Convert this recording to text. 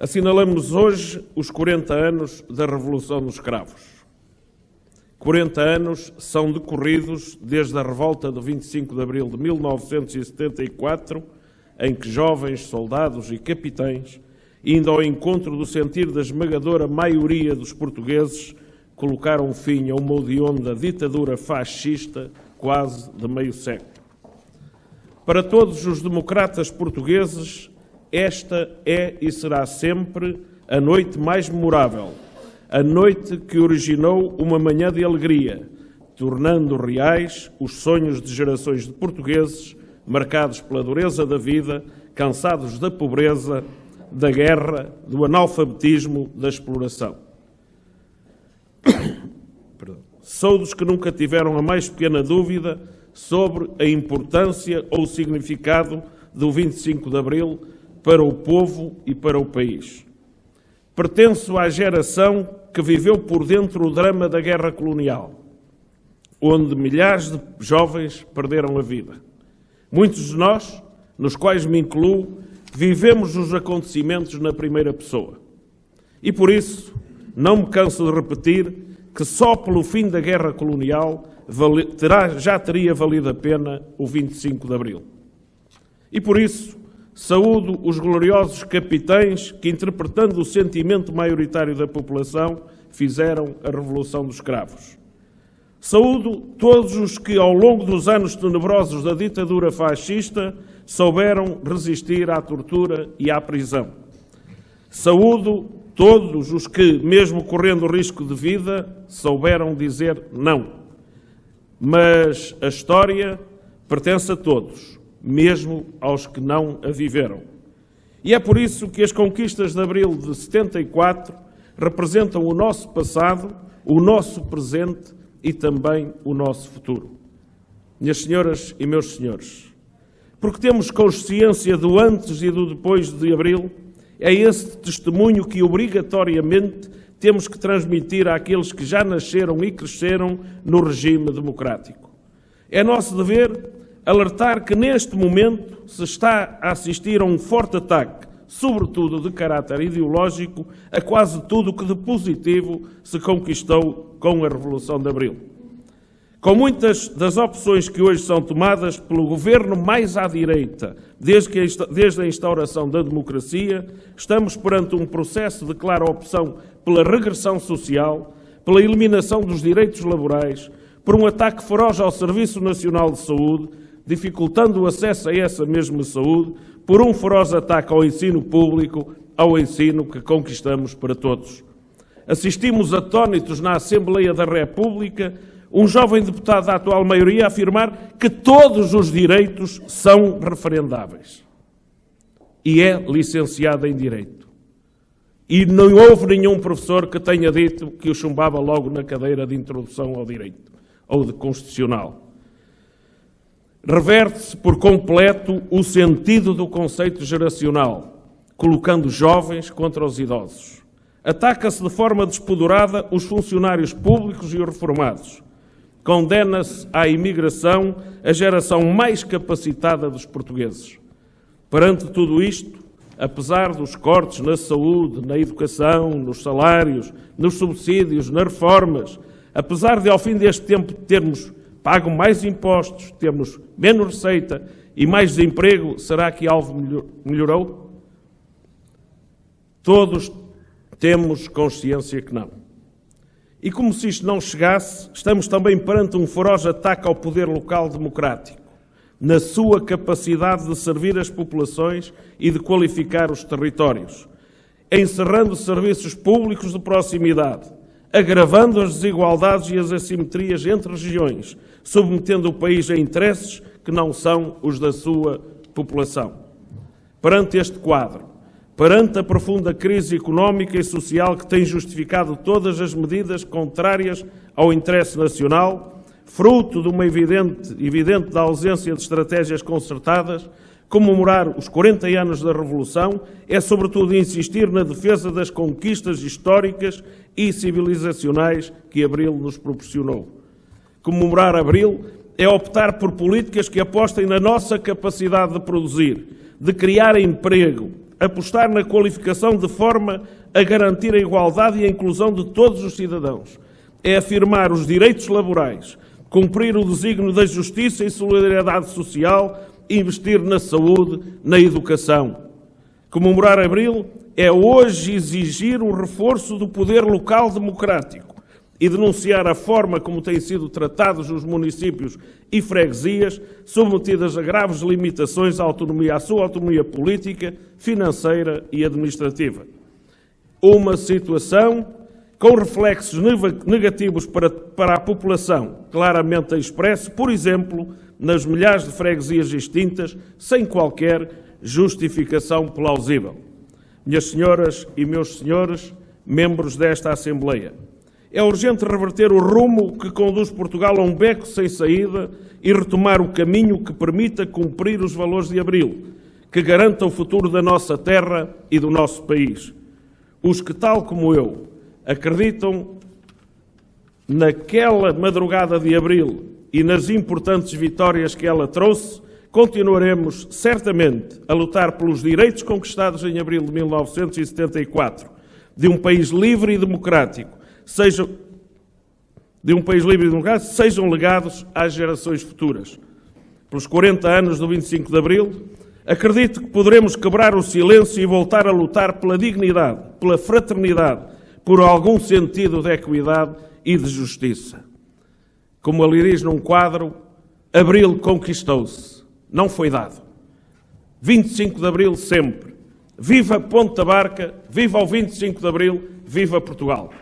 Assinalamos hoje os 40 anos da Revolução dos Cravos. 40 anos são decorridos desde a revolta de 25 de abril de 1974, em que jovens soldados e capitães, indo ao encontro do sentir da esmagadora maioria dos portugueses, colocaram fim a uma hedionda ditadura fascista quase de meio século. Para todos os democratas portugueses, esta é e será sempre a noite mais memorável, a noite que originou uma manhã de alegria, tornando reais os sonhos de gerações de portugueses marcados pela dureza da vida, cansados da pobreza, da guerra, do analfabetismo, da exploração. Sou dos que nunca tiveram a mais pequena dúvida sobre a importância ou o significado do 25 de Abril para o povo e para o país. Pertenço à geração que viveu por dentro o drama da guerra colonial, onde milhares de jovens perderam a vida. Muitos de nós, nos quais me incluo, vivemos os acontecimentos na primeira pessoa. E por isso, não me canso de repetir que só pelo fim da guerra colonial já teria valido a pena o 25 de Abril. E por isso, saúdo os gloriosos capitães que, interpretando o sentimento maioritário da população, fizeram a Revolução dos Cravos. Saúdo todos os que, ao longo dos anos tenebrosos da ditadura fascista, souberam resistir à tortura e à prisão. Saúdo todos os que, mesmo correndo risco de vida, souberam dizer não. Mas a história pertence a todos, mesmo aos que não a viveram. E é por isso que as conquistas de Abril de 74 representam o nosso passado, o nosso presente e também o nosso futuro. Minhas senhoras e meus senhores, porque temos consciência do antes e do depois de Abril, é esse testemunho que obrigatoriamente temos que transmitir àqueles que já nasceram e cresceram no regime democrático. É nosso dever alertar que neste momento se está a assistir a um forte ataque, sobretudo de caráter ideológico, a quase tudo o que de positivo se conquistou com a Revolução de Abril. Com muitas das opções que hoje são tomadas pelo governo mais à direita, desde a instauração da democracia, estamos perante um processo de clara opção pela regressão social, pela eliminação dos direitos laborais, por um ataque feroz ao Serviço Nacional de Saúde, dificultando o acesso a essa mesma saúde, por um feroz ataque ao ensino público, ao ensino que conquistamos para todos. Assistimos atónitos na Assembleia da República um jovem deputado da atual maioria a afirmar que todos os direitos são referendáveis. E é licenciado em Direito. E não houve nenhum professor que tenha dito que o chumbava logo na cadeira de Introdução ao Direito, ou de Constitucional. Reverte-se por completo o sentido do conceito geracional, colocando jovens contra os idosos. Ataca-se de forma despoderada os funcionários públicos e os reformados. Condena-se à imigração a geração mais capacitada dos portugueses. Perante tudo isto, apesar dos cortes na saúde, na educação, nos salários, nos subsídios, nas reformas, apesar de ao fim deste tempo termos pago mais impostos, temos menos receita e mais desemprego, será que algo melhorou? Todos temos consciência que não. E como se isto não chegasse, estamos também perante um feroz ataque ao poder local democrático, na sua capacidade de servir as populações e de qualificar os territórios, encerrando serviços públicos de proximidade, agravando as desigualdades e as assimetrias entre regiões, submetendo o país a interesses que não são os da sua população. Perante este quadro, perante a profunda crise económica e social que tem justificado todas as medidas contrárias ao interesse nacional, fruto de uma evidente da ausência de estratégias concertadas, comemorar os 40 anos da Revolução é, sobretudo, insistir na defesa das conquistas históricas e civilizacionais que Abril nos proporcionou. Comemorar Abril é optar por políticas que apostem na nossa capacidade de produzir, de criar emprego, apostar na qualificação de forma a garantir a igualdade e a inclusão de todos os cidadãos. É afirmar os direitos laborais, cumprir o desígnio da justiça e solidariedade social e investir na saúde, na educação. Comemorar Abril é hoje exigir o reforço do poder local democrático e denunciar a forma como têm sido tratados os municípios e freguesias, submetidas a graves limitações à sua autonomia política, financeira e administrativa. Uma situação com reflexos negativos para a população, claramente expresso, por exemplo, nas milhares de freguesias extintas, sem qualquer justificação plausível. Minhas senhoras e meus senhores, membros desta Assembleia, é urgente reverter o rumo que conduz Portugal a um beco sem saída e retomar o caminho que permita cumprir os valores de Abril, que garanta o futuro da nossa terra e do nosso país. Os que, tal como eu, acreditam naquela madrugada de Abril e nas importantes vitórias que ela trouxe, continuaremos certamente a lutar pelos direitos conquistados em Abril de 1974, de um país livre e democrático, sejam legados às gerações futuras. Pelos 40 anos do 25 de Abril, acredito que poderemos quebrar o silêncio e voltar a lutar pela dignidade, pela fraternidade, por algum sentido de equidade e de justiça. Como ali diz num quadro, Abril conquistou-se, não foi dado. 25 de Abril sempre. Viva Ponta Barca, viva o 25 de Abril, viva Portugal.